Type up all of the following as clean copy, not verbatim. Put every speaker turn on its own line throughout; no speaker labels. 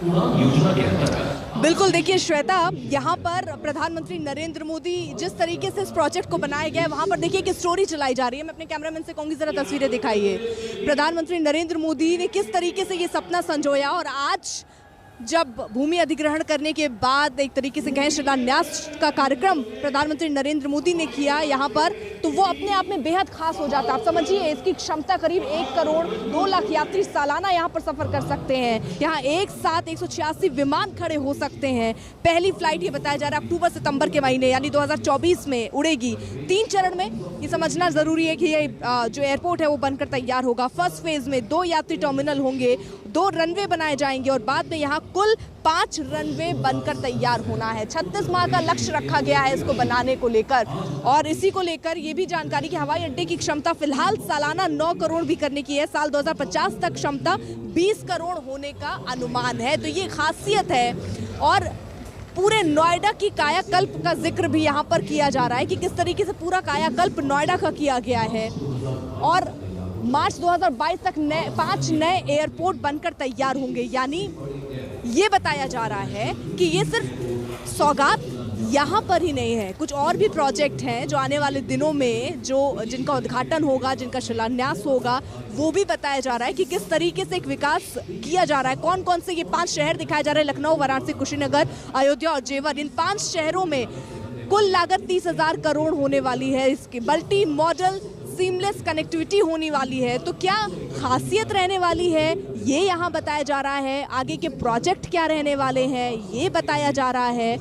उड़ान योजना के अंतर्गत।
बिल्कुल, देखिए श्वेता, यहाँ पर प्रधानमंत्री नरेंद्र मोदी जिस तरीके से इस प्रोजेक्ट को बनाया गया है, वहाँ पर देखिए कि स्टोरी चलाई जा रही है। मैं अपने कैमरामैन से कहूँगी जरा तस्वीरें दिखाइए। प्रधानमंत्री नरेंद्र मोदी ने किस तरीके से ये सपना संजोया और आज जब भूमि अधिग्रहण करने के बाद एक तरीके से कहें शिलान्यास का कार्यक्रम प्रधानमंत्री नरेंद्र मोदी ने किया यहाँ पर, तो वो अपने आप में बेहद खास हो जाता है। आप समझिए, इसकी क्षमता करीब 1 करोड़ 2 लाख यात्री सालाना यहाँ पर सफर कर सकते हैं। यहाँ एक साथ 186 विमान खड़े हो सकते हैं। पहली फ्लाइट ये बताया जा रहा है अक्टूबर सितंबर के महीने यानी 2024 में उड़ेगी। 3 चरण में ये समझना जरूरी है कि ये जो एयरपोर्ट है वो बनकर तैयार होगा। फर्स्ट फेज में 2 यात्री टर्मिनल होंगे, 2 रनवे बनाए जाएंगे और बाद में यहाँ कुल 5 रनवे बनकर तैयार होना है। 36 माह का लक्ष्य रखा गया है इसको बनाने को लेकर। और इसी को लेकर ये भी जानकारी कि हवाई अड्डे की क्षमता फिलहाल सालाना 9 करोड़ भी करने की है। साल 2050 तक क्षमता 20 करोड़ होने का अनुमान है। तो ये खासियत है। और पूरे नोएडा की कायाकल्प का जिक्र भी यहाँ पर किया जा रहा है कि किस तरीके से पूरा कायाकल्प नोएडा का किया गया है। और मार्च 2022 तक 5 नए एयरपोर्ट बनकर तैयार होंगे। यानी ये बताया जा रहा है कि ये सिर्फ सौगात यहाँ पर ही नहीं है, कुछ और भी प्रोजेक्ट हैं जो आने वाले दिनों में जिनका उद्घाटन होगा, जिनका शिलान्यास होगा, वो भी बताया जा रहा है कि किस तरीके से एक विकास किया जा रहा है। कौन कौन से ये 5 शहर दिखाए जा रहे हैं, लखनऊ, वाराणसी, कुशीनगर, अयोध्या और जेवर। इन 5 शहरों में कुल लागत 30,000 करोड़ होने वाली है। इसकी मल्टी मॉडल सीमलेस कनेक्टिविटी होने वाली है। तो क्या खासियत रहने वाली है ये यहाँ बताया जा रहा है। आगे के प्रोजेक्ट क्या रहने वाले हैं ये बताया जा रहा है।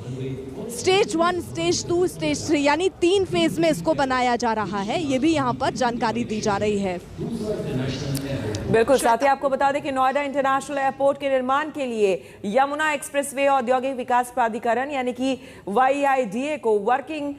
स्टेज 1, स्टेज 2, स्टेज 3 यानी 3 फेज में इसको बनाया जा रहा है। ये भी यहाँ पर जानकारी दी जा रही है।
बिल्कुल, साथ ही आपको बता दें कि नोएडा इंटरनेशनल एयरपोर्ट के निर्माण के लिए यमुना एक्सप्रेसवे औद्योगिक विकास प्राधिकरण यानी कि YIDA को वर्किंग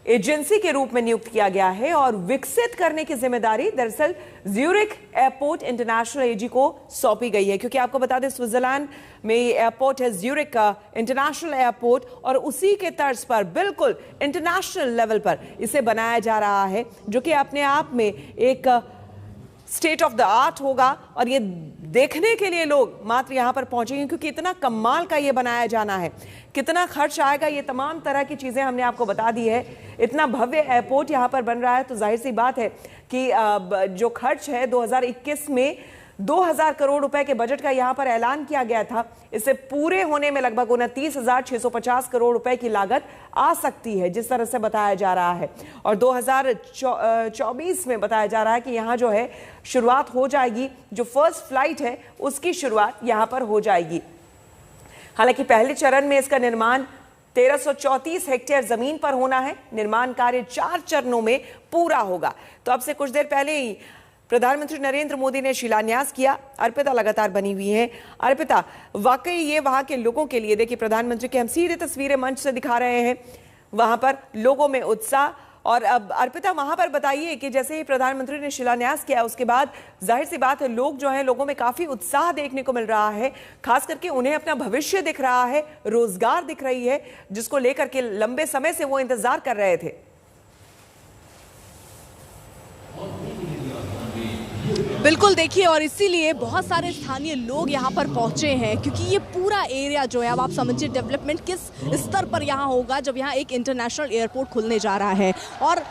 एजेंसी के रूप में नियुक्त किया गया है और विकसित करने की जिम्मेदारी दरअसल ज्यूरिख एयरपोर्ट इंटरनेशनल AG को सौंपी गई है। क्योंकि आपको बता दें स्विट्जरलैंड में ये एयरपोर्ट है ज्यूरिख का इंटरनेशनल एयरपोर्ट और उसी के तर्ज पर बिल्कुल इंटरनेशनल लेवल पर इसे बनाया जा रहा है, जो कि अपने आप में एक स्टेट ऑफ द आर्ट होगा। और ये देखने के लिए लोग मात्र यहाँ पर पहुंचेंगे क्योंकि इतना कमाल का ये बनाया जाना है। कितना खर्च आएगा ये तमाम तरह की चीजें हमने आपको बता दी है। इतना भव्य एयरपोर्ट यहाँ पर बन रहा है तो जाहिर सी बात है कि जो खर्च है 2021 में 2000 करोड़ रुपए के बजट का यहाँ पर ऐलान किया गया था। इसे पूरे होने में लगभग 29,650 करोड़ रुपए की लागत आ सकती है जिस तरह से बताया जा रहा है। और 2024 में बताया जा रहा है कि यहाँ जो है शुरुआत हो जाएगी, जो फर्स्ट फ्लाइट है उसकी शुरुआत यहाँ पर हो जाएगी। हालांकि पहले चरण में इसका निर्माण 1334 हेक्टेयर जमीन पर होना है। निर्माण कार्य 4 चरणों में पूरा होगा। तो अब से कुछ देर पहले ही प्रधानमंत्री नरेंद्र मोदी ने शिलान्यास किया। अर्पिता लगातार बनी हुई है। अर्पिता, वाकई ये वहां के लोगों के लिए, देखिए प्रधानमंत्री की हम सीधे तस्वीरें मंच से दिखा रहे हैं, वहां पर लोगों में उत्साह। और अब अर्पिता वहां पर बताइए कि जैसे ही प्रधानमंत्री ने शिलान्यास किया उसके बाद जाहिर सी बात है लोग जो है, लोगों में काफी उत्साह देखने को मिल रहा है। खास करके उन्हें अपना भविष्य दिख रहा है, रोजगार दिख रही है, जिसको लेकर के लंबे समय से वो इंतजार कर रहे थे।
बिल्कुल, देखिए और इसीलिए बहुत सारे स्थानीय लोग यहाँ पर पहुँचे हैं क्योंकि ये पूरा एरिया जो है, अब आप समझिए डेवलपमेंट किस स्तर पर यहाँ होगा जब यहाँ एक इंटरनेशनल एयरपोर्ट खुलने जा रहा है। और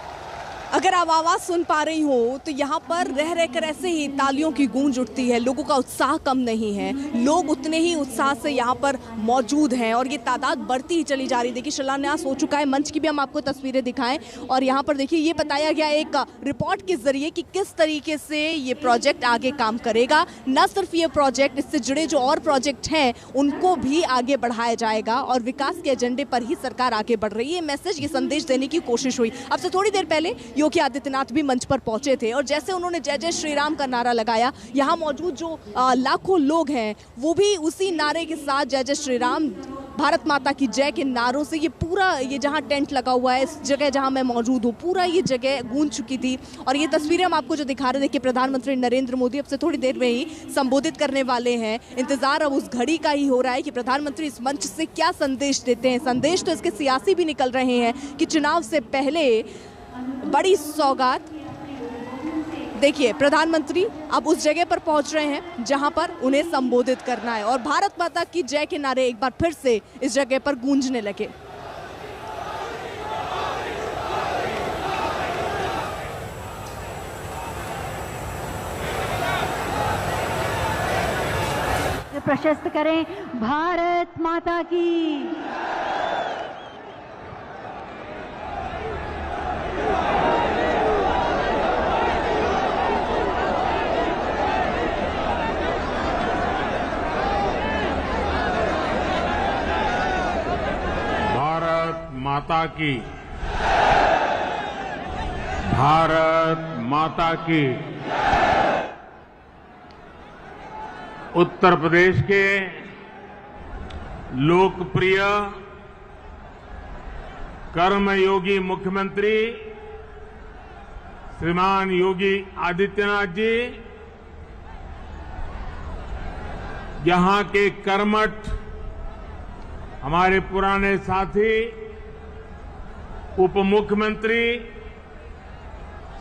अगर आप आवाज़ सुन पा रही हो तो यहाँ पर रह रहकर ऐसे ही तालियों की गूंज उठती है। लोगों का उत्साह कम नहीं है, लोग उतने ही उत्साह से यहाँ पर मौजूद हैं और ये तादाद बढ़ती ही चली जा रही है। देखिए शिलान्यास हो चुका है, मंच की भी हम आपको तस्वीरें दिखाएं और यहाँ पर देखिए ये बताया गया एक रिपोर्ट के जरिए कि किस तरीके से ये प्रोजेक्ट आगे काम करेगा। न सिर्फ ये प्रोजेक्ट, इससे जुड़े जो और प्रोजेक्ट हैं उनको भी आगे बढ़ाया जाएगा और विकास के एजेंडे पर ही सरकार आगे बढ़ रही है। मैसेज, ये संदेश देने की कोशिश हुई। अब से थोड़ी देर पहले योगी आदित्यनाथ भी मंच पर पहुंचे थे और जैसे उन्होंने जय जय श्री राम का नारा लगाया, यहाँ मौजूद जो लाखों लोग हैं वो भी उसी नारे के साथ जय जय श्री राम, भारत माता की जय के नारों से ये पूरा, ये जहाँ टेंट लगा हुआ है, इस जगह जहाँ मैं मौजूद हूँ, पूरा ये जगह गूंज चुकी थी। और ये तस्वीरें हम आपको जो दिखा रहे थे कि प्रधानमंत्री नरेंद्र मोदी अब से थोड़ी देर में ही संबोधित करने वाले हैं। इंतजार अब उस घड़ी का ही हो रहा है कि प्रधानमंत्री इस मंच से क्या संदेश देते हैं। संदेश तो इसके सियासी भी निकल रहे हैं कि चुनाव से पहले बड़ी सौगात देखिए प्रधानमंत्री अब उस जगह पर पहुंच रहे हैं जहां पर उन्हें संबोधित करना है और भारत माता की जय के नारे एक बार फिर से इस जगह पर गूंजने लगे।
प्रशस्त करें भारत माता की।
भारत माता की। भारत माता की। उत्तर प्रदेश के लोकप्रिय कर्मयोगी मुख्यमंत्री श्रीमान योगी आदित्यनाथ जी, यहां के कर्मठ हमारे पुराने साथी उप मुख्यमंत्री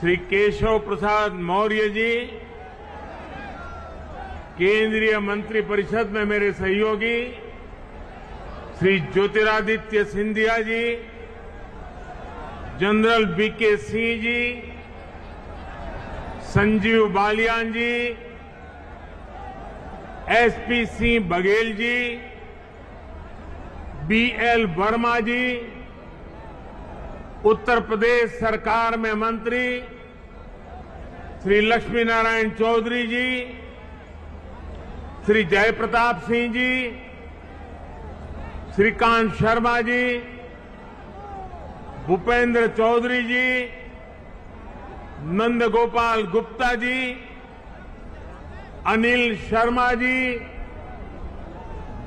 श्री केशव प्रसाद मौर्य जी, केंद्रीय मंत्रिपरिषद में मेरे सहयोगी श्री ज्योतिरादित्य सिंधिया जी, जनरल वीके सिंह जी, संजीव बालियान जी, एसपी सिंह बघेल जी, बीएल वर्मा जी, उत्तर प्रदेश सरकार में मंत्री श्री लक्ष्मी नारायण चौधरी जी, श्री जयप्रताप सिंह जी, श्रीकांत शर्मा जी, भूपेंद्र चौधरी जी, नंदगोपाल गुप्ता जी, अनिल शर्मा जी,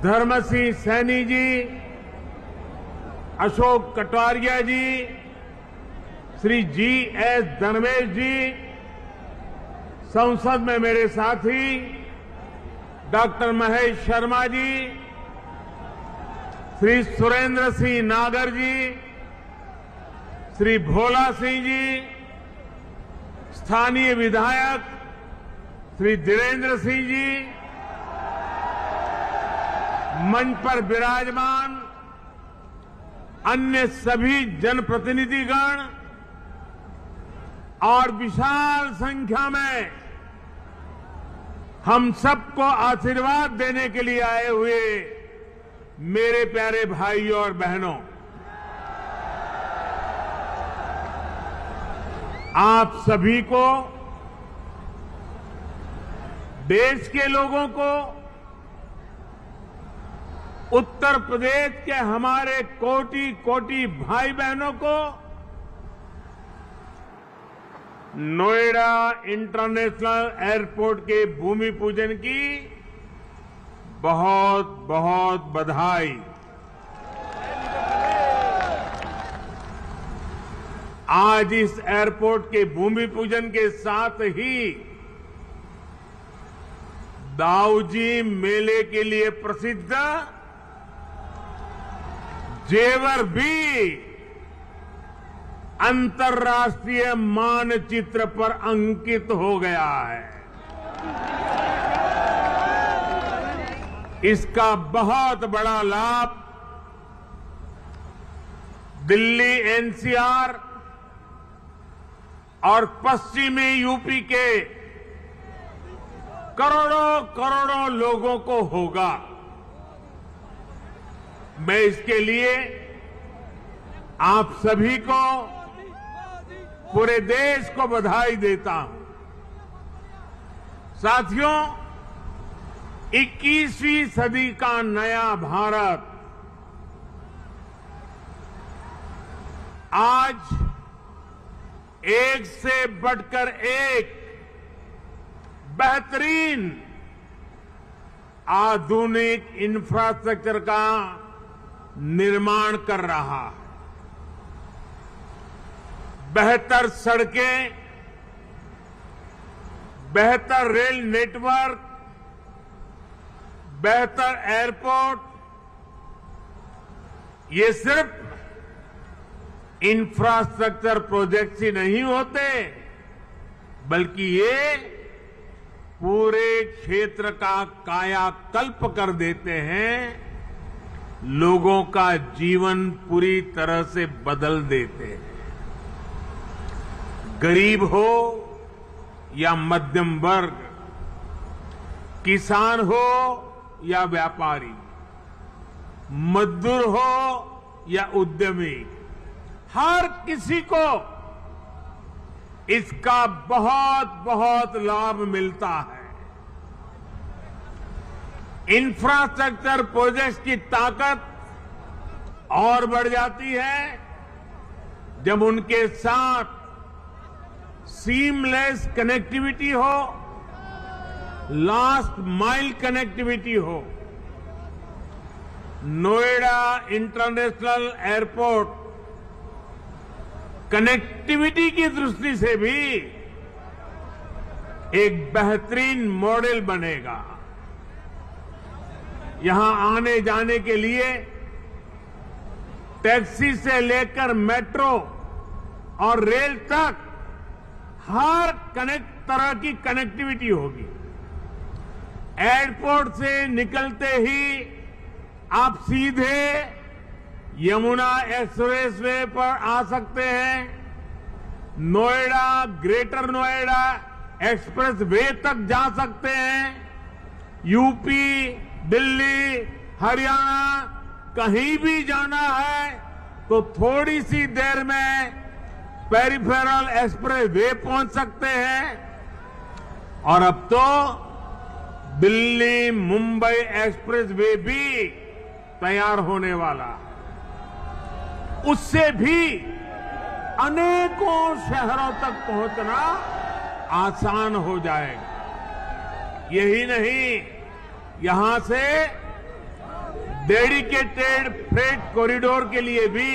धर्मसिंह सैनी जी, अशोक कटारिया जी, श्री जी.एस. धर्मेश जी, संसद में मेरे साथी डॉक्टर महेश शर्मा जी, श्री सुरेंद्र सिंह नागर जी, श्री भोला सिंह जी, स्थानीय विधायक श्री धीरेन्द्र सिंह जी, मंच पर विराजमान अन्य सभी जनप्रतिनिधिगण और विशाल संख्या में हम सबको आशीर्वाद देने के लिए आए हुए मेरे प्यारे भाइयों और बहनों, आप सभी को, देश के लोगों को, उत्तर प्रदेश के हमारे कोटि कोटि भाई बहनों को नोएडा इंटरनेशनल एयरपोर्ट के भूमि पूजन की बहुत बहुत बधाई। आज इस एयरपोर्ट के भूमि पूजन के साथ ही दाऊजी मेले के लिए प्रसिद्ध जेवर भी अंतर्राष्ट्रीय मानचित्र पर अंकित हो गया है। इसका बहुत बड़ा लाभ दिल्ली एनसीआर और पश्चिमी यूपी के करोड़ों करोड़ों लोगों को होगा। मैं इसके लिए आप सभी को, पूरे देश को बधाई देता हूं। साथियों, 21वीं सदी का नया भारत आज एक से बढ़कर एक बेहतरीन आधुनिक इंफ्रास्ट्रक्चर का निर्माण कर रहा है। बेहतर सड़कें, बेहतर रेल नेटवर्क, बेहतर एयरपोर्ट, ये सिर्फ इंफ्रास्ट्रक्चर प्रोजेक्ट्स ही नहीं होते, बल्कि ये पूरे क्षेत्र का कायाकल्प कर देते हैं, लोगों का जीवन पूरी तरह से बदल देते हैं। गरीब हो या मध्यम वर्ग, किसान हो या व्यापारी, मजदूर हो या उद्यमी, हर किसी को इसका बहुत बहुत लाभ मिलता है। इंफ्रास्ट्रक्चर प्रोजेक्ट्स की ताकत और बढ़ जाती है जब उनके साथ सीमलेस कनेक्टिविटी हो, लास्ट माइल कनेक्टिविटी हो। नोएडा इंटरनेशनल एयरपोर्ट कनेक्टिविटी की दृष्टि से भी एक बेहतरीन मॉडल बनेगा। यहां आने जाने के लिए टैक्सी से लेकर मेट्रो और रेल तक हर तरह की कनेक्टिविटी होगी। एयरपोर्ट से निकलते ही आप सीधे यमुना एक्सप्रेस वे पर आ सकते हैं। Noida, greater Noida express way तक जा सकते हैं। यूपी, दिल्ली, हरियाणा कहीं भी जाना है तो थोड़ी सी देर में पेरिफेरल एक्सप्रेस वे पहुंच सकते हैं। और अब तो दिल्ली मुंबई एक्सप्रेस वे भी तैयार होने वाला है। उससे भी अनेकों शहरों तक पहुंचना आसान हो जाएगा। यही नहीं, यहां से डेडिकेटेड फ्रेट कॉरिडोर के लिए भी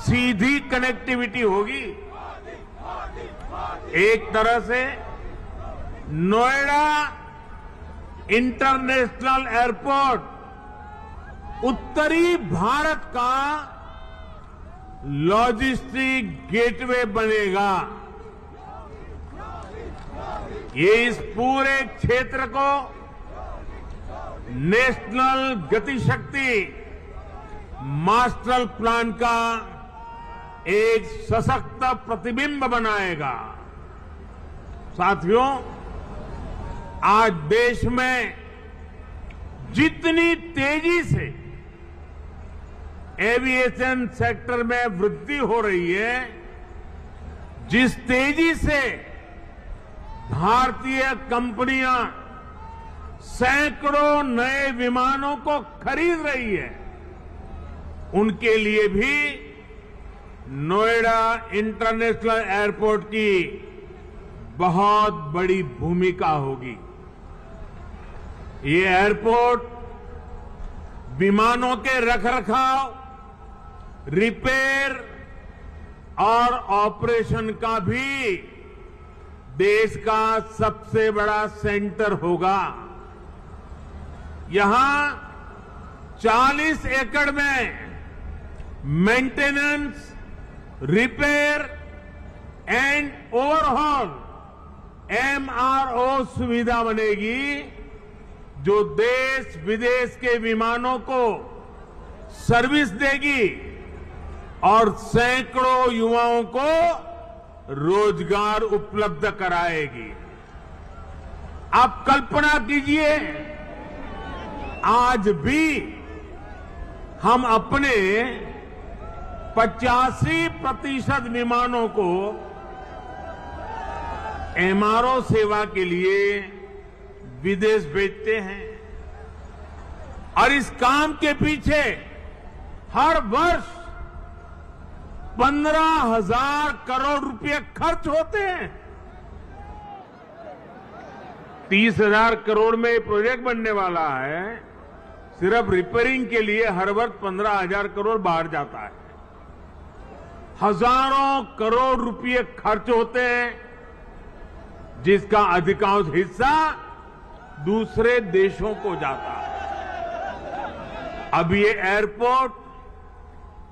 सीधी कनेक्टिविटी होगी। एक तरह से नोएडा इंटरनेशनल एयरपोर्ट उत्तरी भारत का लॉजिस्टिक गेटवे बनेगा। ये इस पूरे क्षेत्र को नेशनल गतिशक्ति मास्टर प्लान का एक सशक्त प्रतिबिंब बनाएगा। साथियों, आज देश में जितनी तेजी से एविएशन सेक्टर में वृद्धि हो रही है, जिस तेजी से भारतीय कंपनियां सैकड़ों नए विमानों को खरीद रही है, उनके लिए भी नोएडा इंटरनेशनल एयरपोर्ट की बहुत बड़ी भूमिका होगी। ये एयरपोर्ट विमानों के रखरखाव, रिपेयर और ऑपरेशन का भी देश का सबसे बड़ा सेंटर होगा। यहां 40 एकड़ में maintenance, repair and overhaul MRO सुविधा बनेगी, जो देश विदेश के विमानों को सर्विस देगी और सैकड़ों युवाओं को रोजगार उपलब्ध कराएगी। आप कल्पना कीजिए, आज भी हम अपने 85% विमानों को MRO सेवा के लिए विदेश भेजते हैं। और इस काम के पीछे हर वर्ष 15,000 करोड़ रुपए खर्च होते हैं। 30,000 करोड़ में प्रोजेक्ट बनने वाला है। सिर्फ रिपेयरिंग के लिए हर वर्ष 15,000 करोड़ बाहर जाता है। हजारों करोड़ रुपए खर्च होते हैं, जिसका अधिकांश हिस्सा दूसरे देशों को जाता है। अब ये एयरपोर्ट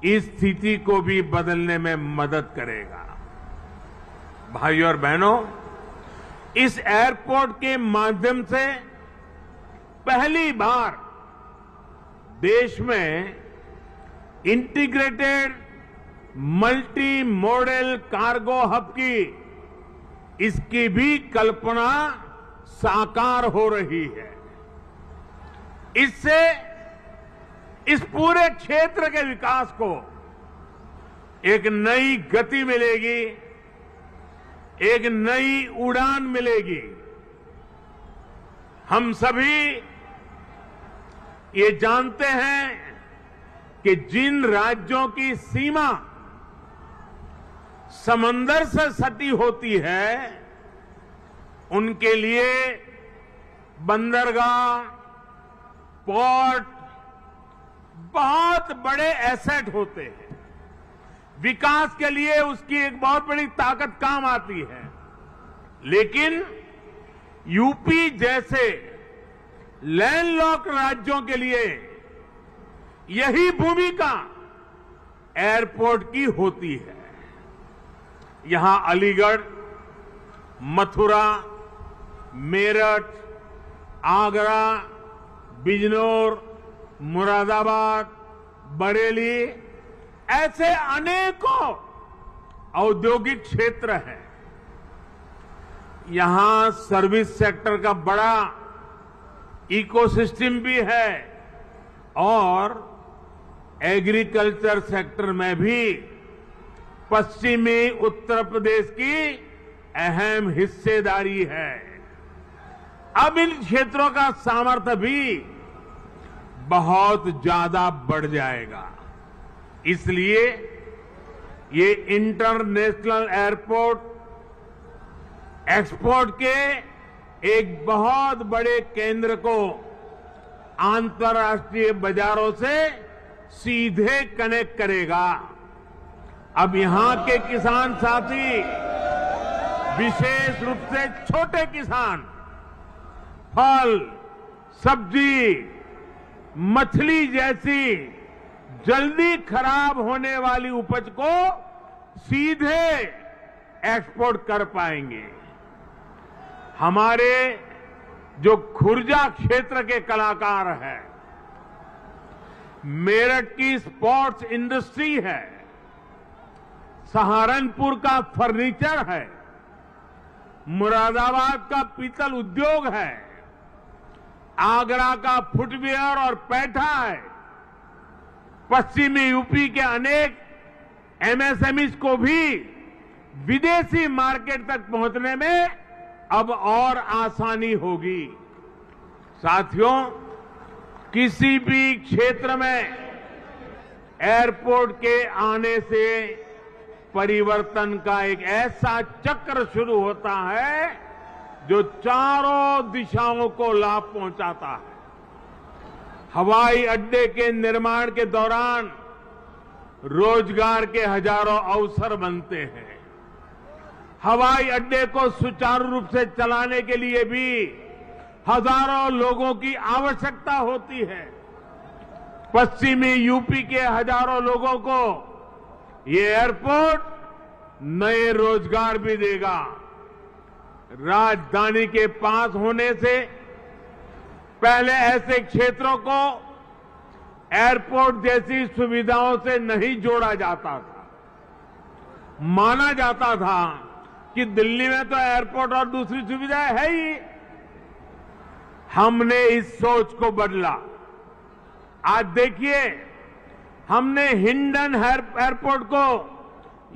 इस स्थिति को भी बदलने में मदद करेगा। भाइयों और बहनों, इस एयरपोर्ट के माध्यम से पहली बार देश में integrated multi modal cargo hub की इसकी भी कल्पना साकार हो रही है। इससे इस पूरे क्षेत्र के विकास को एक नई गति मिलेगी, एक नई उड़ान मिलेगी। हम सभी ये जानते हैं कि जिन राज्यों की सीमा समंदर से सटी होती है, उनके लिए बंदरगाह, पोर्ट बहुत बड़े एसेट होते हैं। विकास के लिए उसकी एक बहुत बड़ी ताकत काम आती है। लेकिन यूपी जैसे लैंडलॉक्ड राज्यों के लिए यही भूमिका एयरपोर्ट की होती है। यहां अलीगढ़, मथुरा, मेरठ, आगरा, बिजनौर, मुरादाबाद, बरेली ऐसे अनेकों औद्योगिक क्षेत्र हैं। यहां सर्विस सेक्टर का बड़ा इकोसिस्टम भी है और एग्रीकल्चर सेक्टर में भी पश्चिमी उत्तर प्रदेश की अहम हिस्सेदारी है। अब इन क्षेत्रों का सामर्थ्य भी बहुत ज्यादा बढ़ जाएगा। इसलिए ये इंटरनेशनल एयरपोर्ट एक्सपोर्ट के एक बहुत बड़े केंद्र को अंतर्राष्ट्रीय बाजारों से सीधे कनेक्ट करेगा। अब यहां के किसान साथी, विशेष रूप से छोटे किसान, फल, सब्जी, मछली जैसी जल्दी खराब होने वाली उपज को सीधे एक्सपोर्ट कर पाएंगे। हमारे जो खुर्जा क्षेत्र के कलाकार हैं, मेरठ की स्पोर्ट्स इंडस्ट्री है, सहारनपुर का फर्नीचर है, मुरादाबाद का पीतल उद्योग है, आगरा का फुटवियर और पैठा है, पश्चिमी यूपी के अनेक एमएसएमईज को भी विदेशी मार्केट तक पहुंचने में अब और आसानी होगी। साथियों, किसी भी क्षेत्र में एयरपोर्ट के आने से परिवर्तन का एक ऐसा चक्र शुरू होता है जो चारों दिशाओं को लाभ पहुंचाता है। हवाई अड्डे के निर्माण के दौरान रोजगार के हजारों अवसर बनते हैं। हवाई अड्डे को सुचारू रूप से चलाने के लिए भी हजारों लोगों की आवश्यकता होती है। पश्चिमी यूपी के हजारों लोगों को ये एयरपोर्ट नए रोजगार भी देगा। राजधानी के पास होने से पहले ऐसे क्षेत्रों को एयरपोर्ट जैसी सुविधाओं से नहीं जोड़ा जाता था। माना जाता था कि दिल्ली में तो एयरपोर्ट और दूसरी सुविधाएं है ही। हमने इस सोच को बदला। आज देखिए, हमने हिंडन एयरपोर्ट को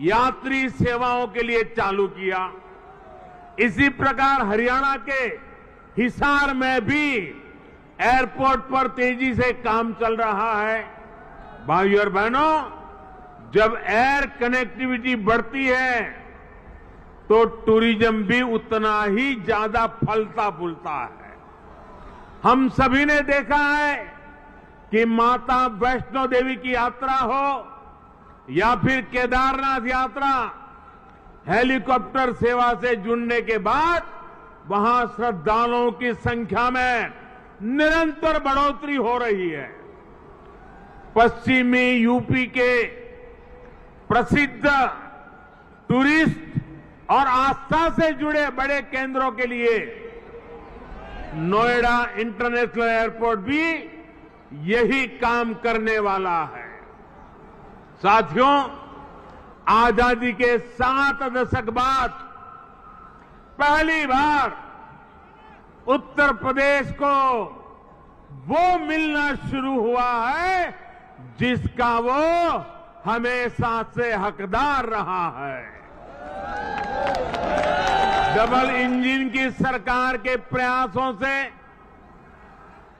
यात्री सेवाओं के लिए चालू किया। इसी प्रकार हरियाणा के हिसार में भी एयरपोर्ट पर तेजी से काम चल रहा है। भाइयों और बहनों, जब एयर कनेक्टिविटी बढ़ती है तो टूरिज्म भी उतना ही ज्यादा फलता फूलता है। हम सभी ने देखा है कि माता वैष्णो देवी की यात्रा हो या फिर केदारनाथ यात्रा, हेलीकॉप्टर सेवा से जुड़ने के बाद वहां श्रद्धालुओं की संख्या में निरंतर बढ़ोतरी हो रही है। पश्चिमी यूपी के प्रसिद्ध टूरिस्ट और आस्था से जुड़े बड़े केंद्रों के लिए नोएडा इंटरनेशनल एयरपोर्ट भी यही काम करने वाला है। साथियों, आजादी के 7 दशक बाद पहली बार उत्तर प्रदेश को वो मिलना शुरू हुआ है जिसका वो हमेशा से हकदार रहा है। डबल इंजन की सरकार के प्रयासों से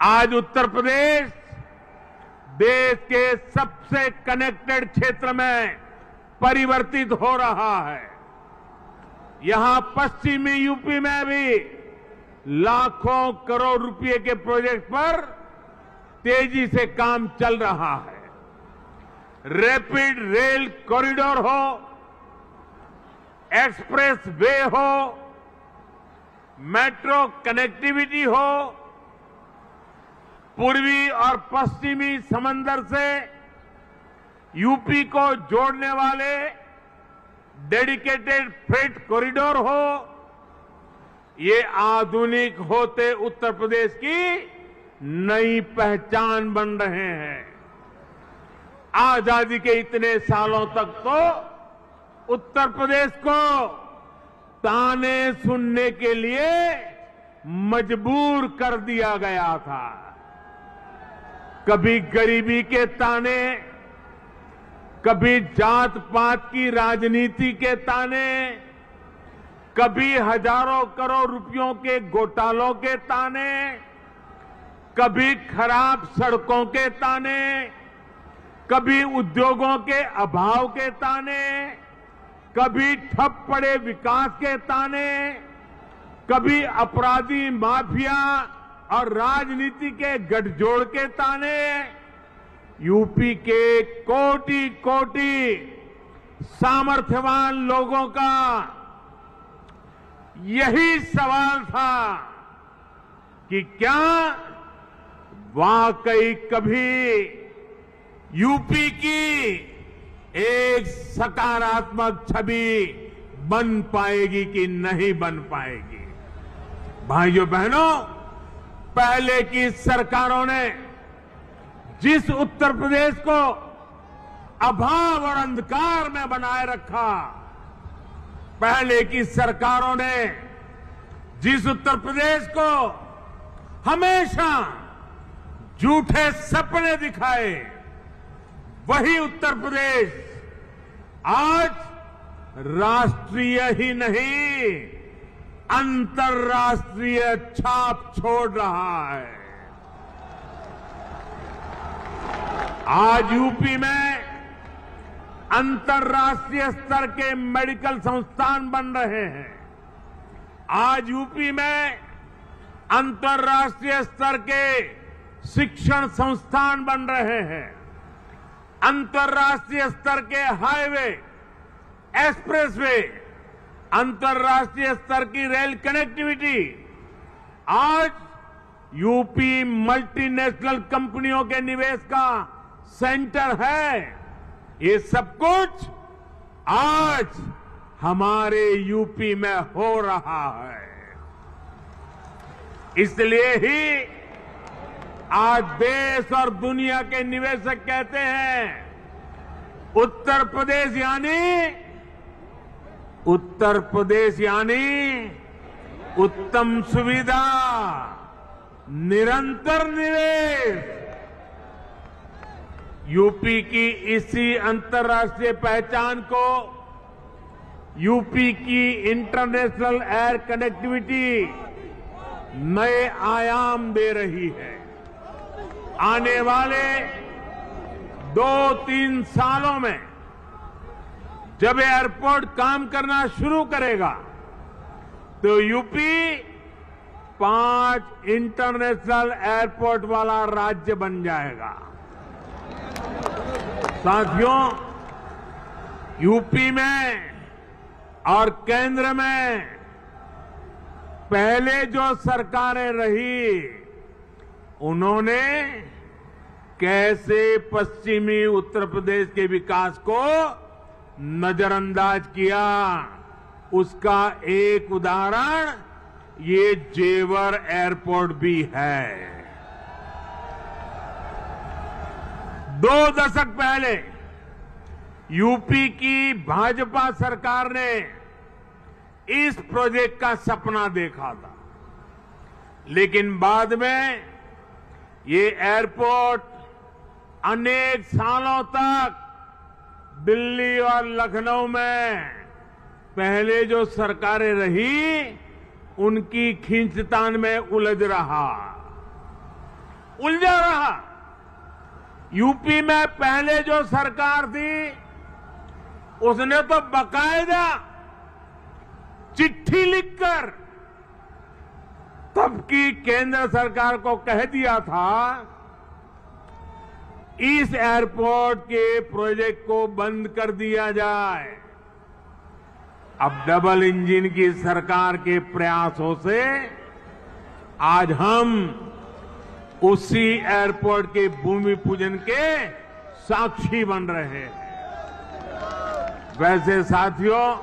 आज उत्तर प्रदेश देश के सबसे कनेक्टेड क्षेत्र में परिवर्तित हो रहा है। यहां पश्चिमी यूपी में भी लाखों करोड़ रुपए के प्रोजेक्ट पर तेजी से काम चल रहा है। रैपिड रेल कॉरिडोर हो, एक्सप्रेस वे हो, मेट्रो कनेक्टिविटी हो, पूर्वी और पश्चिमी समंदर से यूपी को जोड़ने वाले डेडिकेटेड फ्रेट कॉरिडोर हो, ये आधुनिक होते उत्तर प्रदेश की नई पहचान बन रहे हैं। आजादी के इतने सालों तक तो उत्तर प्रदेश को ताने सुनने के लिए मजबूर कर दिया गया था। कभी गरीबी के ताने, कभी जात पात की राजनीति के ताने, कभी हजारों करोड़ रुपयों के घोटालों के ताने, कभी खराब सड़कों के ताने, कभी उद्योगों के अभाव के ताने, कभी ठप पड़े विकास के ताने, कभी अपराधी माफिया और राजनीति के गठजोड़ के ताने। यूपी के कोटि कोटि सामर्थ्यवान लोगों का यही सवाल था कि क्या वाकई कभी यूपी की एक सकारात्मक छवि बन पाएगी कि नहीं बन पाएगी। भाइयों बहनों, पहले की सरकारों ने जिस उत्तर प्रदेश को अभाव और अंधकार में बनाए रखा, पहले की सरकारों ने जिस उत्तर प्रदेश को हमेशा झूठे सपने दिखाए, वही उत्तर प्रदेश आज राष्ट्रीय ही नहीं अंतर्राष्ट्रीय छाप छोड़ रहा है। आज यूपी में अंतर्राष्ट्रीय स्तर के मेडिकल संस्थान बन रहे हैं। आज यूपी में अंतर्राष्ट्रीय स्तर के शिक्षण संस्थान बन रहे हैं। अंतर्राष्ट्रीय स्तर के हाईवे, एक्सप्रेसवे, अंतर्राष्ट्रीय स्तर की रेल कनेक्टिविटी, आज यूपी मल्टीनेशनल कंपनियों के निवेश का सेंटर है। ये सब कुछ आज हमारे यूपी में हो रहा है। इसलिए ही आज देश और दुनिया के निवेशक कहते हैं, उत्तर प्रदेश यानी उत्तम सुविधा, निरंतर निवेश। यूपी की इसी अंतर्राष्ट्रीय पहचान को यूपी की इंटरनेशनल एयर कनेक्टिविटी नए आयाम दे रही है। आने वाले 2-3 सालों में जब एयरपोर्ट काम करना शुरू करेगा तो यूपी 5 इंटरनेशनल एयरपोर्ट वाला राज्य बन जाएगा। साथियों, यूपी में और केंद्र में पहले जो सरकारें रही, उन्होंने कैसे पश्चिमी उत्तर प्रदेश के विकास को नजरअंदाज किया। उसका एक उदाहरण ये जेवर एयरपोर्ट भी है। 2 दशक पहले यूपी की भाजपा सरकार ने इस प्रोजेक्ट का सपना देखा था, लेकिन बाद में ये एयरपोर्ट अनेक सालों तक दिल्ली और लखनऊ में पहले जो सरकारें रही उनकी खींचतान में उलझा रहा। यूपी में पहले जो सरकार थी उसने तो बाकायदा चिट्ठी लिखकर तब की केंद्र सरकार को कह दिया था इस एयरपोर्ट के प्रोजेक्ट को बंद कर दिया जाए। अब डबल इंजन की सरकार के प्रयासों से आज हम उसी एयरपोर्ट के भूमि पूजन के साक्षी बन रहे हैं। वैसे साथियों,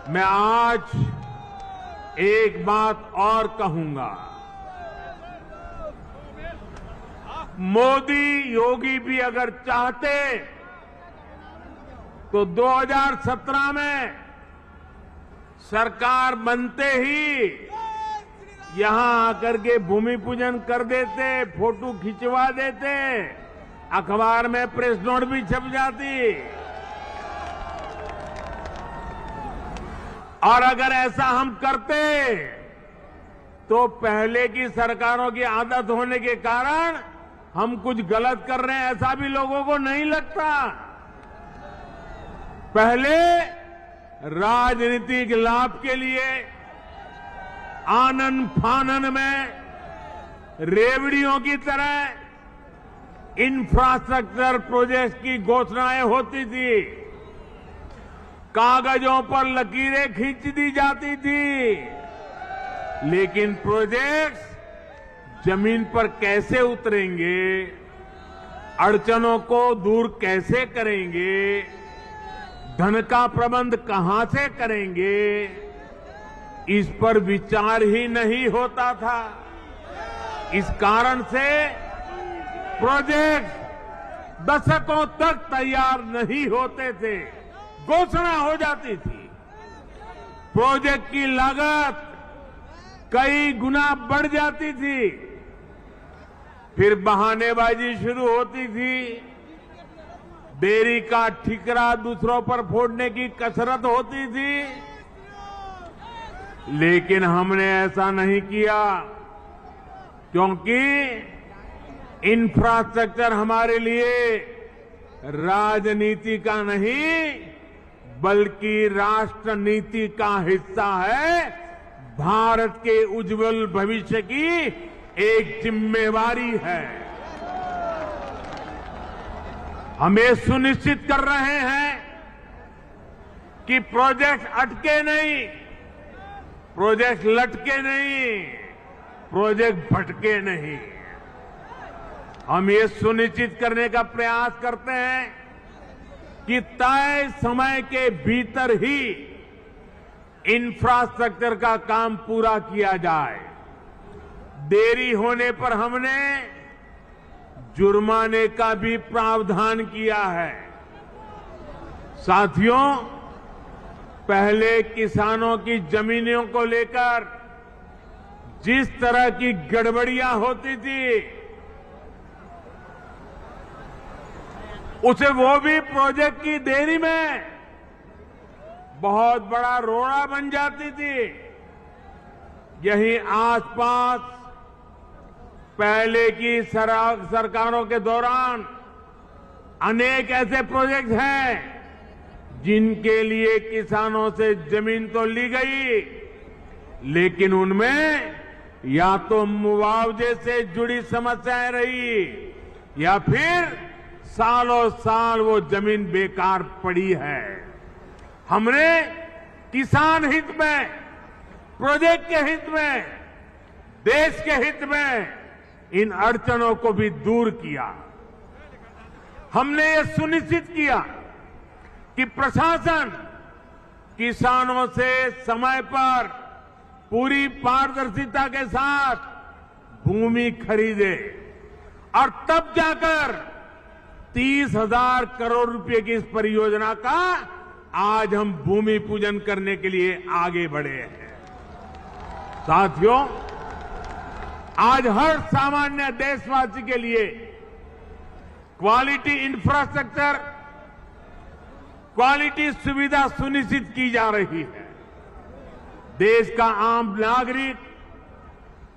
मैं आज एक बात और कहूंगा। मोदी योगी भी अगर चाहते तो 2017 में सरकार बनते ही यहां आकर के भूमि पूजन कर देते, फोटो खिंचवा देते, अखबार में प्रेस नोट भी छप जाती। और अगर ऐसा हम करते तो पहले की सरकारों की आदत होने के कारण हम कुछ गलत कर रहे हैं ऐसा भी लोगों को नहीं लगता। पहले राजनीतिक लाभ के लिए आनन फानन में रेवड़ियों की तरह इंफ्रास्ट्रक्चर प्रोजेक्ट की घोषणाएं होती थी, कागजों पर लकीरें खींच दी जाती थी, लेकिन प्रोजेक्ट्स जमीन पर कैसे उतरेंगे, अड़चनों को दूर कैसे करेंगे, धन का प्रबंध कहां से करेंगे, इस पर विचार ही नहीं होता था। इस कारण से प्रोजेक्ट दशकों तक तैयार नहीं होते थे, घोषणा हो जाती थी। प्रोजेक्ट की लागत कई गुना बढ़ जाती थी, फिर बहानेबाजी शुरू होती थी, देरी का ठिकरा दूसरों पर फोड़ने की कसरत होती थी। लेकिन हमने ऐसा नहीं किया, क्योंकि इंफ्रास्ट्रक्चर हमारे लिए राजनीति का नहीं बल्कि राष्ट्र नीति का हिस्सा है, भारत के उज्जवल भविष्य की एक जिम्मेवारी है। हम ये सुनिश्चित कर रहे हैं कि प्रोजेक्ट अटके नहीं, प्रोजेक्ट लटके नहीं, प्रोजेक्ट भटके नहीं। हम ये सुनिश्चित करने का प्रयास करते हैं कि तय समय के भीतर ही इंफ्रास्ट्रक्चर का काम पूरा किया जाए। देरी होने पर हमने जुर्माने का भी प्रावधान किया है। साथियों, पहले किसानों की जमीनों को लेकर जिस तरह की गड़बड़ियां होती थी, उसे वो भी प्रोजेक्ट की देरी में बहुत बड़ा रोड़ा बन जाती थी। यही आसपास पहले की सरकारों के दौरान अनेक ऐसे प्रोजेक्ट हैं जिनके लिए किसानों से जमीन तो ली गई, लेकिन उनमें या तो मुआवजे से जुड़ी समस्याएं रही या फिर सालों साल वो जमीन बेकार पड़ी है। हमने किसान हित में, प्रोजेक्ट के हित में, देश के हित में इन अड़चनों को भी दूर किया। हमने ये सुनिश्चित किया कि प्रशासन किसानों से समय पर पूरी पारदर्शिता के साथ भूमि खरीदे और तब जाकर 30,000 करोड़ रुपए की इस परियोजना का आज हम भूमि पूजन करने के लिए आगे बढ़े हैं। साथियों, आज हर सामान्य देशवासी के लिए क्वालिटी इंफ्रास्ट्रक्चर, क्वालिटी सुविधा सुनिश्चित की जा रही है। देश का आम नागरिक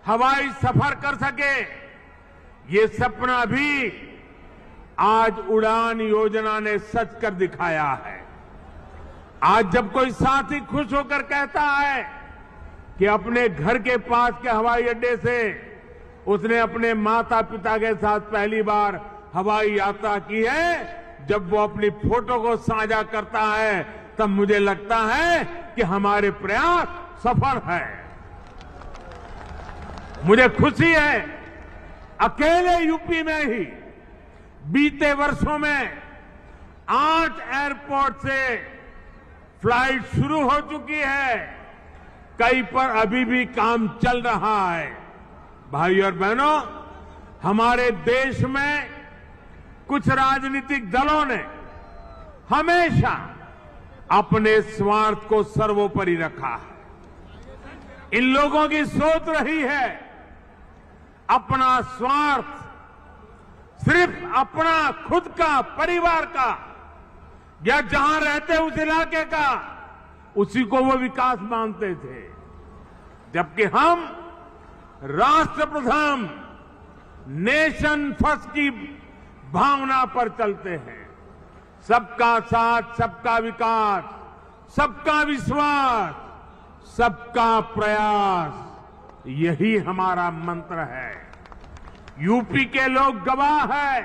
हवाई सफर कर सके, ये सपना भी आज उड़ान योजना ने सच कर दिखाया है। आज जब कोई साथी खुश होकर कहता है कि अपने घर के पास के हवाई अड्डे से उसने अपने माता पिता के साथ पहली बार हवाई यात्रा की है, जब वो अपनी फोटो को साझा करता है, तब मुझे लगता है कि हमारे प्रयास सफल है। मुझे खुशी है, अकेले यूपी में ही बीते वर्षों में 8 एयरपोर्ट से फ्लाइट शुरू हो चुकी है, कई पर अभी भी काम चल रहा है। भाई और बहनों, हमारे देश में कुछ राजनीतिक दलों ने हमेशा अपने स्वार्थ को सर्वोपरि रखा है। इन लोगों की सोच रही है अपना स्वार्थ, सिर्फ अपना खुद का, परिवार का या जहां रहते उस इलाके का, उसी को वो विकास मानते थे। जबकि हम राष्ट्र प्रथम, नेशन फर्स्ट की भावना पर चलते हैं। सबका साथ, सबका विकास, सबका विश्वास, सबका प्रयास, यही हमारा मंत्र है। यूपी के लोग गवाह है,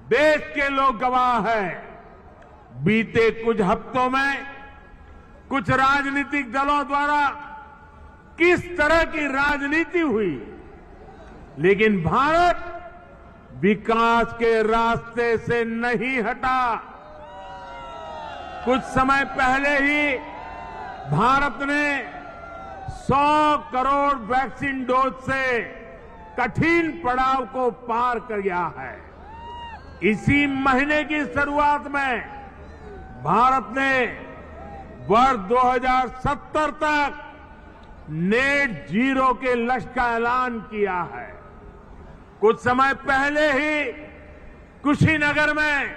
देश के लोग गवाह है। बीते कुछ हफ्तों में कुछ राजनीतिक दलों द्वारा किस तरह की राजनीति हुई, लेकिन भारत विकास के रास्ते से नहीं हटा। कुछ समय पहले ही भारत ने 100 करोड़ वैक्सीन डोज से कठिन पड़ाव को पार कर गया है। इसी महीने की शुरुआत में भारत ने वर्ष 2070 तक नेट जीरो के लक्ष्य का ऐलान किया है। कुछ समय पहले ही कुशीनगर में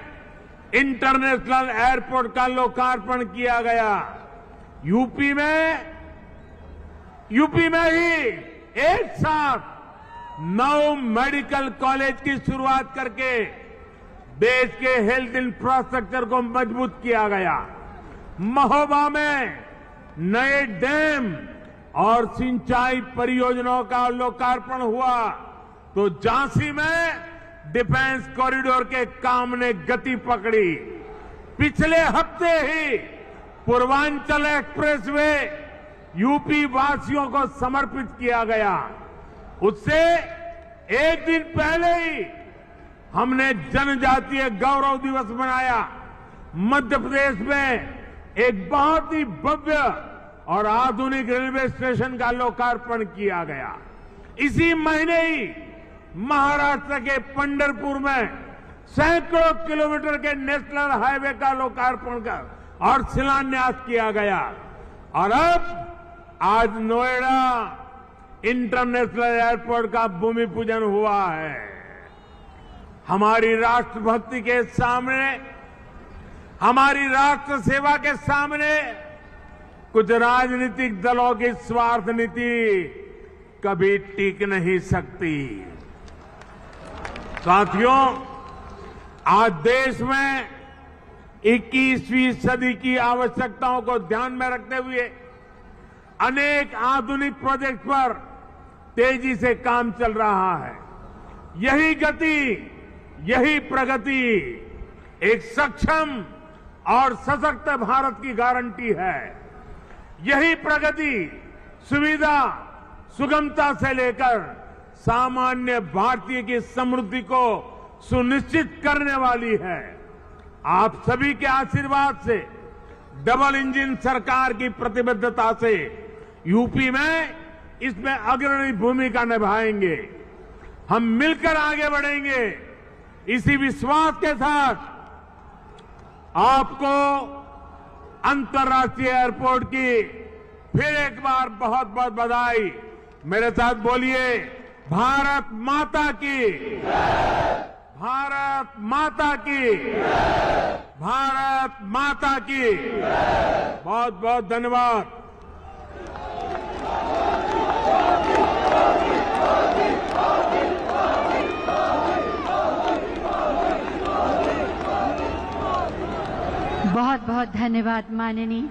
इंटरनेशनल एयरपोर्ट का लोकार्पण किया गया। यूपी में ही एक साथ 9 मेडिकल कॉलेज की शुरुआत करके देश के हेल्थ इंफ्रास्ट्रक्चर को मजबूत किया गया। महोबा में नए डैम और सिंचाई परियोजनाओं का लोकार्पण हुआ, तो झांसी में डिफेंस कॉरिडोर के काम ने गति पकड़ी। पिछले हफ्ते ही पूर्वांचल एक्सप्रेसवे यूपी वासियों को समर्पित किया गया। उससे एक दिन पहले ही हमने जनजातीय गौरव दिवस मनाया। मध्य प्रदेश में एक बहुत ही भव्य और आधुनिक रेलवे स्टेशन का लोकार्पण किया गया। इसी महीने ही महाराष्ट्र के पंढरपुर में सैकड़ों किलोमीटर के नेशनल हाईवे का लोकार्पण कर और शिलान्यास किया गया। और अब आज नोएडा इंटरनेशनल एयरपोर्ट का भूमि पूजन हुआ है। हमारी राष्ट्रभक्ति के सामने, हमारी राष्ट्र सेवा के सामने कुछ राजनीतिक दलों की स्वार्थ नीति कभी टिक नहीं सकती। साथियों, आज देश में 21वीं सदी की आवश्यकताओं को ध्यान में रखते हुए अनेक आधुनिक प्रोजेक्ट पर तेजी से काम चल रहा है। यही गति, यही प्रगति एक सक्षम और सशक्त भारत की गारंटी है। यही प्रगति सुविधा, सुगमता से लेकर सामान्य भारतीय की समृद्धि को सुनिश्चित करने वाली है। आप सभी के आशीर्वाद से डबल इंजन सरकार की प्रतिबद्धता से यूपी में इसमें अग्रणी भूमिका निभाएंगे। हम मिलकर आगे बढ़ेंगे। इसी विश्वास के साथ आपको अंतर्राष्ट्रीय एयरपोर्ट की फिर एक बार बहुत बहुत बधाई। मेरे साथ बोलिए, भारत माता की, भारत माता की, भारत माता की। बहुत बहुत धन्यवाद।
बहुत बहुत धन्यवाद माननीय,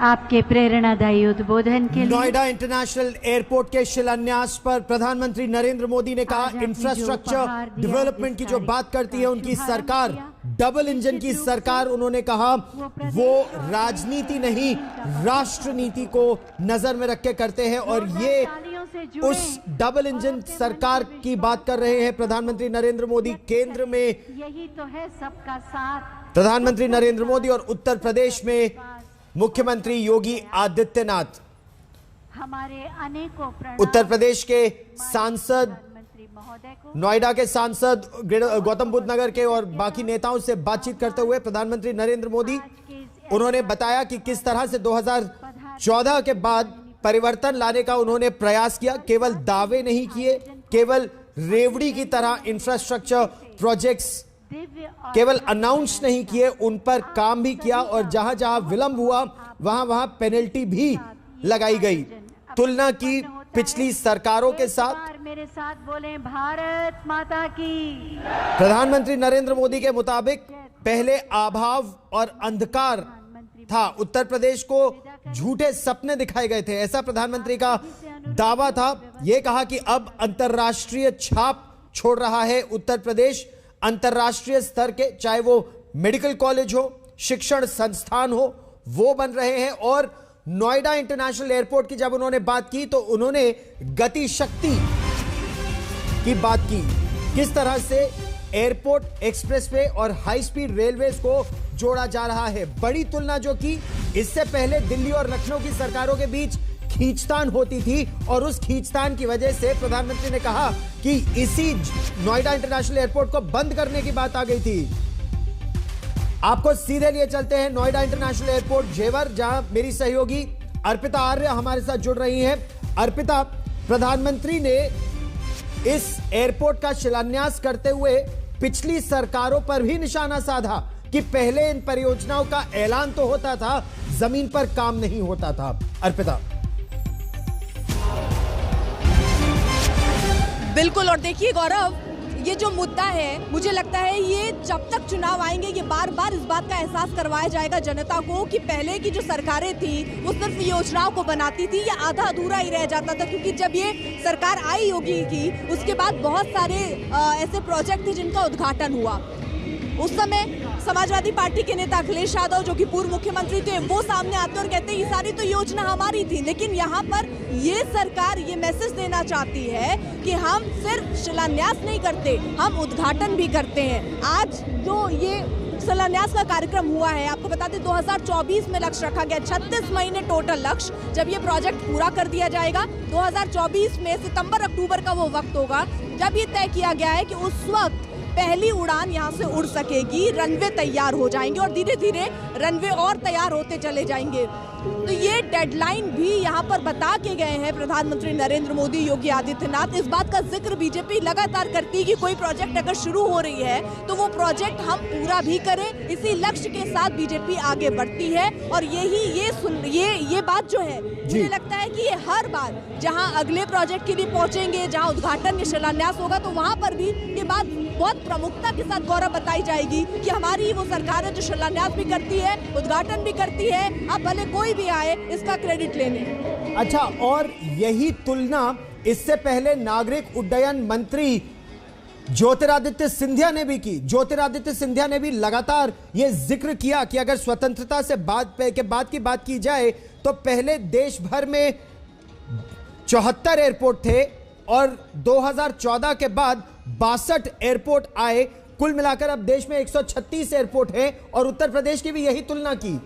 आपके प्रेरणादायी उद्बोधन के लिए।
नोएडा इंटरनेशनल एयरपोर्ट के शिलान्यास पर प्रधानमंत्री नरेंद्र मोदी ने कहा, इंफ्रास्ट्रक्चर डेवलपमेंट की जो बात करती है उनकी सरकार डबल इंजन की सरकार। उन्होंने कहा वो राजनीति नहीं, राष्ट्र नीति को नजर में रख के करते हैं और ये उस डबल इंजन सरकार की बात कर रहे हैं प्रधानमंत्री नरेंद्र मोदी। केंद्र में
यही तो है सबका साथ।
प्रधानमंत्री नरेंद्र मोदी और उत्तर प्रदेश में मुख्यमंत्री योगी आदित्यनाथ।
हमारे अनेकों
उत्तर प्रदेश के सांसद,
महोदय को,
नोएडा के सांसद, गौतम बुद्ध नगर के और बाकी नेताओं से बातचीत करते हुए प्रधानमंत्री नरेंद्र मोदी उन्होंने बताया कि किस तरह से 2014 के बाद परिवर्तन लाने का उन्होंने प्रयास किया। केवल दावे नहीं किए, केवल रेवड़ी की तरह इंफ्रास्ट्रक्चर प्रोजेक्ट्स केवल अनाउंस नहीं किए, उन पर काम भी किया और जहां जहां विलंब हुआ वहां वहां पेनल्टी भी लगाई गई। तुलना की पिछली सरकारों के साथ।
मेरे साथ बोले, भारत माता की।
प्रधानमंत्री नरेंद्र मोदी के मुताबिक पहले अभाव और अंधकार था, उत्तर प्रदेश को झूठे सपने दिखाए गए थे, ऐसा प्रधानमंत्री का दावा था। यह कहा कि अब अंतर्राष्ट्रीय छाप छोड़ रहा है उत्तर प्रदेश। अंतर्राष्ट्रीय स्तर के, चाहे वो मेडिकल कॉलेज हो, शिक्षण संस्थान हो, वो बन रहे हैं। और नोएडा इंटरनेशनल एयरपोर्ट की जब उन्होंने बात की तो उन्होंने गति शक्ति की बात की, किस तरह से एयरपोर्ट, एक्सप्रेसवे और हाई स्पीड रेलवेज को जोड़ा जा रहा है। बड़ी तुलना जो की इससे पहले दिल्ली और लखनऊ की सरकारों के बीच खींचतान होती थी और उस खींचतान की वजह से प्रधानमंत्री ने कहा कि इसी नोएडा इंटरनेशनल एयरपोर्ट को बंद करने की बात आ गई थी। आपको सीधे लिए चलते हैं नोएडा इंटरनेशनल एयरपोर्ट जेवर, जहां मेरी सहयोगी अर्पिता आर्य हमारे साथ जुड़ रही हैं। अर्पिता, प्रधानमंत्री ने इस एयरपोर्ट का शिलान्यास करते हुए पिछली सरकारों पर भी निशाना साधा कि पहले इन परियोजनाओं का ऐलान तो होता था, जमीन पर काम नहीं होता था। अर्पिता।
बिल्कुल, और देखिए गौरव, ये जो मुद्दा है, मुझे लगता है ये जब तक चुनाव आएंगे ये बार बार इस बात का एहसास करवाया जाएगा जनता को कि पहले की जो सरकारें थी वो सिर्फ योजनाओं को बनाती थी या आधा अधूरा ही रह जाता था। क्योंकि जब ये सरकार आई योगी की, उसके बाद बहुत सारे ऐसे प्रोजेक्ट थे जिनका उद्घाटन हुआ। उस समय समाजवादी पार्टी के नेता अखिलेश यादव, जो कि पूर्व मुख्यमंत्री थे, वो सामने आते और कहते ये सारी तो योजना हमारी थी। लेकिन यहाँ पर ये सरकार ये मैसेज देना चाहती है कि हम सिर्फ शिलान्यास नहीं करते, हम उद्घाटन भी करते हैं। आज जो ये शिलान्यास का कार्यक्रम हुआ है, आपको बता दें 2024 में लक्ष्य रखा गया, 36 महीने टोटल लक्ष्य। जब ये प्रोजेक्ट पूरा कर दिया जाएगा 2024 में सितंबर अक्टूबर का वो वक्त होगा जब ये तय किया गया है कि उस वक्त पहली उड़ान यहाँ से उड़ सकेगी, रनवे तैयार हो जाएंगे और धीरे धीरे रनवे और तैयार होते चले जाएंगे। तो ये डेडलाइन भी यहाँ पर बता के गए हैं प्रधानमंत्री नरेंद्र मोदी, योगी आदित्यनाथ। इस बात का जिक्र बीजेपी लगातार करती है कि कोई प्रोजेक्ट अगर शुरू हो रही है तो वो प्रोजेक्ट हम पूरा भी करें। इसी लक्ष्य के साथ बीजेपी आगे बढ़ती है और ये बात जो है, मुझे लगता है कि ये हर बार जहाँ अगले प्रोजेक्ट के लिए पहुंचेंगे, जहाँ उद्घाटन या शिलान्यास होगा, तो वहाँ पर भी ये बात बहुत प्रमुखता के साथ गौरव बताई जाएगी कि हमारी वो सरकार है जो शिलान्यास भी करती है, उद्घाटन भी करती है। अब भले कोई भी आए इसका क्रेडिट लेने।
अच्छा, और यही तुलना इससे पहले नागरिक उड्डयन मंत्री ज्योतिरादित्य सिंधिया ने भी की। ज्योतिरादित्य सिंधिया ने भी लगातार यह जिक्र किया कि अगर स्वतंत्रता से बाद की बात की जाए तो पहले देश भर में 74 एयरपोर्ट थे और 2014 के बाद 62 एयरपोर्ट आए। कुल मिलाकर अब देश में 136 एयरपोर्ट हैं और उत्तर प्रदेश की भी यही तुलना की।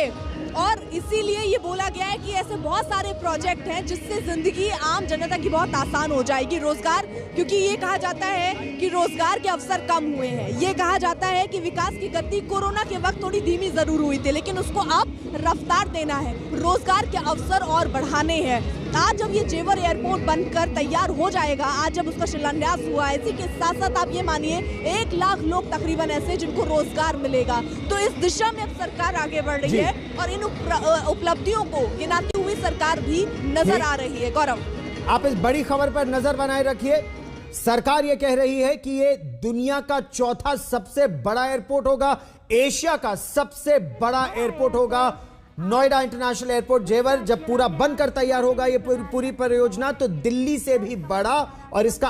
देखिए, और इसीलिए ये बोला गया है कि ऐसे बहुत सारे प्रोजेक्ट हैं जिससे जिंदगी आम जनता की बहुत आसान हो जाएगी। रोजगार, क्योंकि ये कहा जाता है कि रोजगार के अवसर कम हुए हैं, ये कहा जाता है कि विकास की गति कोरोना के वक्त थोड़ी धीमी जरूर हुई थी, लेकिन उसको अब रफ्तार देना है, रोजगार के अवसर और बढ़ाने हैं। आज जब ये जेवर एयरपोर्ट बनकर तैयार हो जाएगा, आज जब उसका शिलान्यास हुआ है, इसी के साथ साथ आप ये मानिए 1 लाख लोग तकरीबन ऐसे जिनको रोजगार मिलेगा। तो इस दिशा में अब सरकार आगे बढ़ रही है और इन उपलब्धियों को गिनाती हुई सरकार भी नजर आ रही है। गौरव,
आप इस बड़ी खबर पर नजर बनाए रखिए। सरकार यह कह रही है कि ये दुनिया का चौथा सबसे बड़ा एयरपोर्ट होगा, एशिया का सबसे बड़ा एयरपोर्ट होगा नोएडा इंटरनेशनल एयरपोर्ट जेवर। जब पूरा बनकर तैयार होगा ये पूरी परियोजना, तो दिल्ली से भी बड़ा और इसका